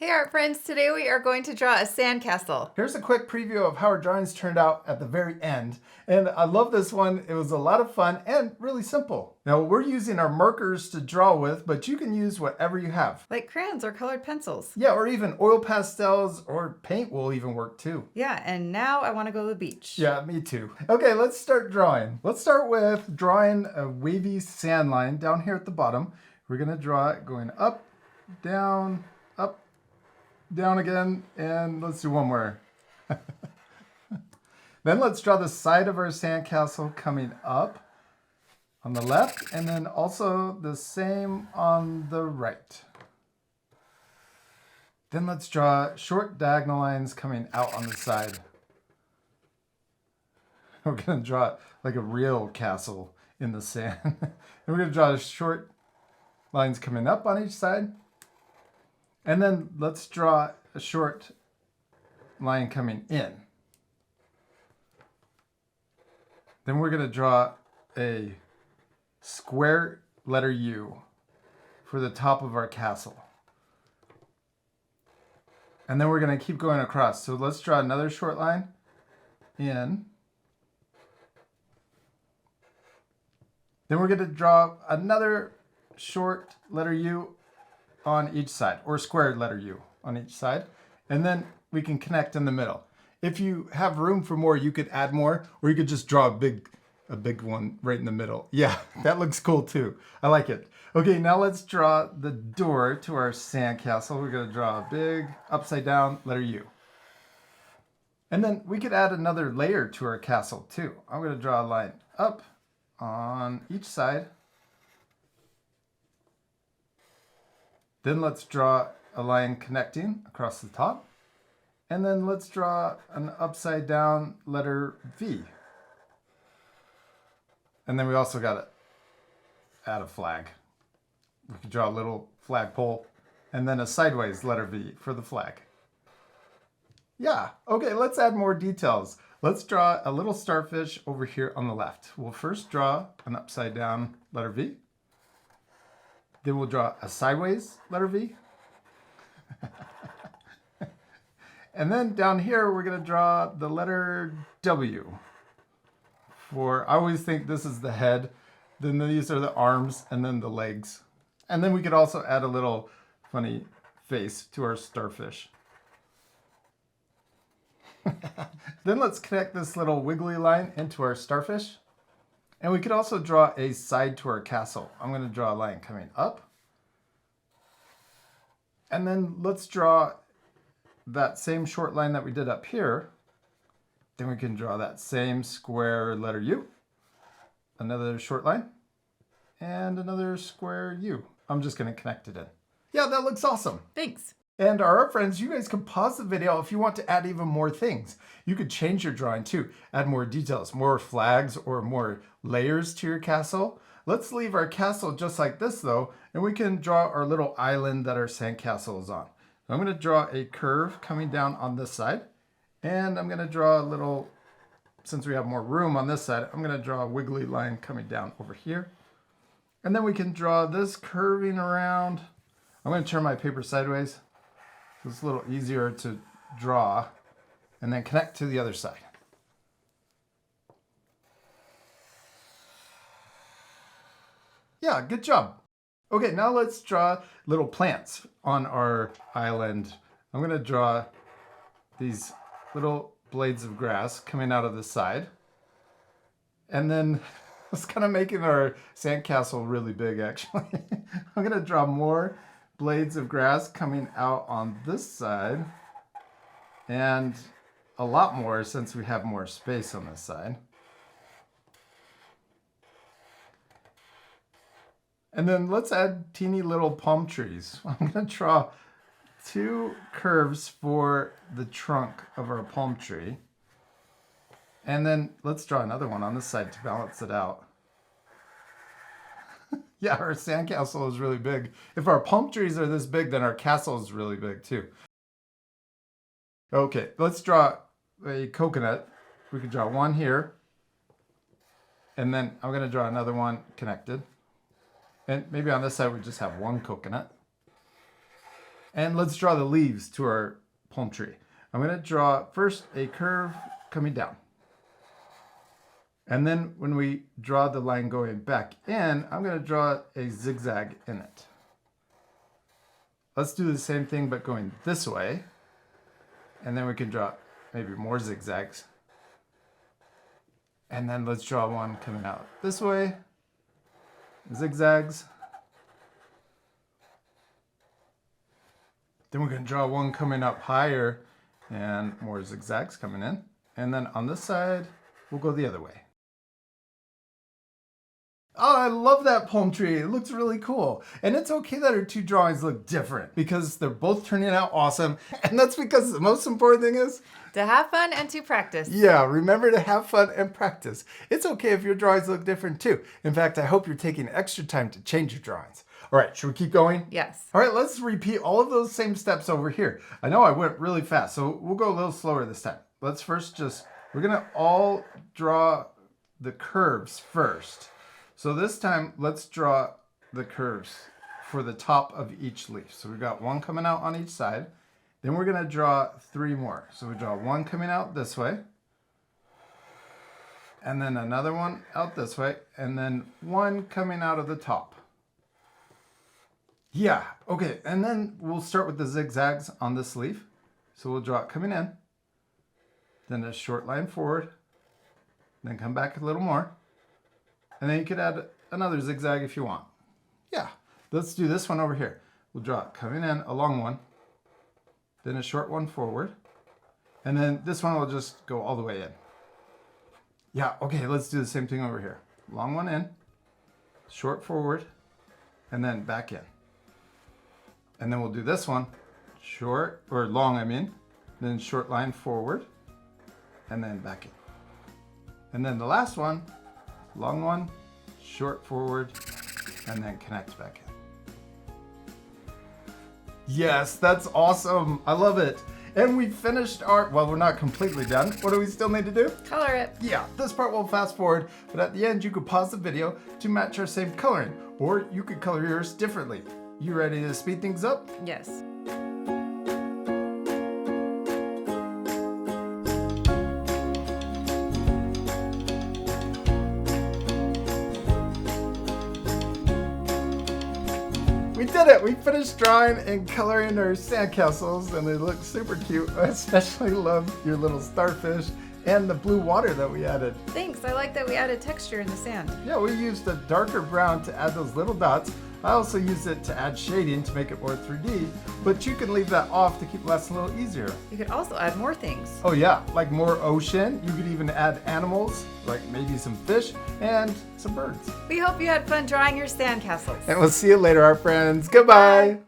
Hey art friends, today we are going to draw a sandcastle. Here's a quick preview of how our drawings turned out at the very end. And I love this one. It was a lot of fun and really simple. Now we're using our markers to draw with, but you can use whatever you have. Like crayons or colored pencils. Yeah, or even oil pastels or paint will even work too. Yeah, and now I want to go to the beach. Yeah, me too. Okay, let's start drawing. Let's start with drawing a wavy sand line down here at the bottom. We're gonna draw it going up, down, again, and let's do one more. Then let's draw the side of our sandcastle coming up on the left, and then also the same on the right. Then let's draw short diagonal lines coming out on the side. We're going to draw it like a real castle in the sand. And we're going to draw short lines coming up on each side. And then let's draw a short line coming in. Then we're going to draw a square letter U for the top of our castle. And then we're going to keep going across. So let's draw another short line in. Then we're going to draw another short letter U on each side, or squared letter U on each side. And then we can connect in the middle. If you have room for more, you could add more, or you could just draw a big one right in the middle. Yeah, that looks cool too. I like it. Okay, now let's draw the door to our sandcastle. We're gonna draw a big upside down letter U. And then we could add another layer to our castle too. I'm gonna draw a line up on each side. Then let's draw a line connecting across the top. And then let's draw an upside down letter V. And then we also got to add a flag. We could draw a little flagpole and then a sideways letter V for the flag. Yeah, okay, let's add more details. Let's draw a little starfish over here on the left. We'll first draw an upside down letter V. Then we'll draw a sideways letter V. And then down here, we're going to draw the letter W. I always think this is the head, then these are the arms, and then the legs. And then we could also add a little funny face to our starfish. Then let's connect this little wiggly line into our starfish. And we could also draw a side to our castle. I'm going to draw a line coming up. And then let's draw that same short line that we did up here. Then we can draw that same square letter U, another short line, and another square U. I'm just going to connect it in. Yeah, that looks awesome. Thanks. And our art friends, you guys can pause the video if you want to add even more things. You could change your drawing too, add more details, more flags, or more layers to your castle. Let's leave our castle just like this though, and we can draw our little island that our sandcastle is on. I'm going to draw a curve coming down on this side, and I'm going to draw a little, since we have more room on this side, I'm going to draw a wiggly line coming down over here. And then we can draw this curving around. I'm going to turn my paper sideways so it's a little easier to draw, and then connect to the other side. Yeah, good job. Okay, now let's draw little plants on our island. I'm going to draw these little blades of grass coming out of the side. And then it's kind of making our sandcastle really big, actually. I'm going to draw more blades of grass coming out on this side. And a lot more since we have more space on this side. And then let's add teeny little palm trees. I'm going to draw two curves for the trunk of our palm tree. And then let's draw another one on this side to balance it out. Yeah, our sandcastle is really big. If our palm trees are this big, then our castle is really big too. Okay, let's draw a coconut. We could draw one here. And then I'm going to draw another one connected. And maybe on this side we just have one coconut. And let's draw the leaves to our palm tree. I'm going to draw first a curve coming down. And then when we draw the line going back in, I'm going to draw a zigzag in it. Let's do the same thing but going this way. And then we can draw maybe more zigzags. And then let's draw one coming out this way. Zigzags. Then we're going to draw one coming up higher and more zigzags coming in. And then on this side, we'll go the other way. Oh, I love that palm tree. It looks really cool. And it's okay that our two drawings look different because they're both turning out awesome. And that's because the most important thing is To have fun and to practice. yeah, remember to have fun and practice. It's okay if your drawings look different too. In fact, I hope you're taking extra time to change your drawings. All right, should we keep going? Yes. All right, let's repeat all of those same steps over here. I know I went really fast, so we'll go a little slower this time. Let's first we're gonna all draw the curves first. So this time, let's draw the curves for the top of each leaf. So we've got one coming out on each side. Then we're gonna draw three more. So we draw one coming out this way, and then another one out this way, and then one coming out of the top. Yeah, okay, and then we'll start with the zigzags on this leaf. So we'll draw it coming in, then a short line forward, then come back a little more, and then you could add another zigzag if you want. Yeah, let's do this one over here. We'll draw it coming in, a long one, then a short one forward, and then this one will just go all the way in. Yeah, okay, let's do the same thing over here. Long one in, short forward, and then back in. And then we'll do this one, short, or long I mean, then short line forward, and then back in. And then the last one, long one, short forward, and then connect back in. Yes, that's awesome. I love it. And we finished our, well, we're not completely done. What do we still need to do? Color it. Yeah, this part will fast forward, but at the end you could pause the video to match our same coloring, or you could color yours differently. You ready to speed things up? Yes. We did it! We finished drawing and coloring our sandcastles, and they look super cute. I especially love your little starfish and the blue water that we added. Thanks. I like that we added texture in the sand. Yeah, we used a darker brown to add those little dots. I also used it to add shading to make it more 3D, but you can leave that off to keep lessons a little easier. You could also add more things. Oh yeah, like more ocean. You could even add animals, like maybe some fish and some birds. We hope you had fun drawing your sandcastles. And we'll see you later, our friends. Goodbye. Bye.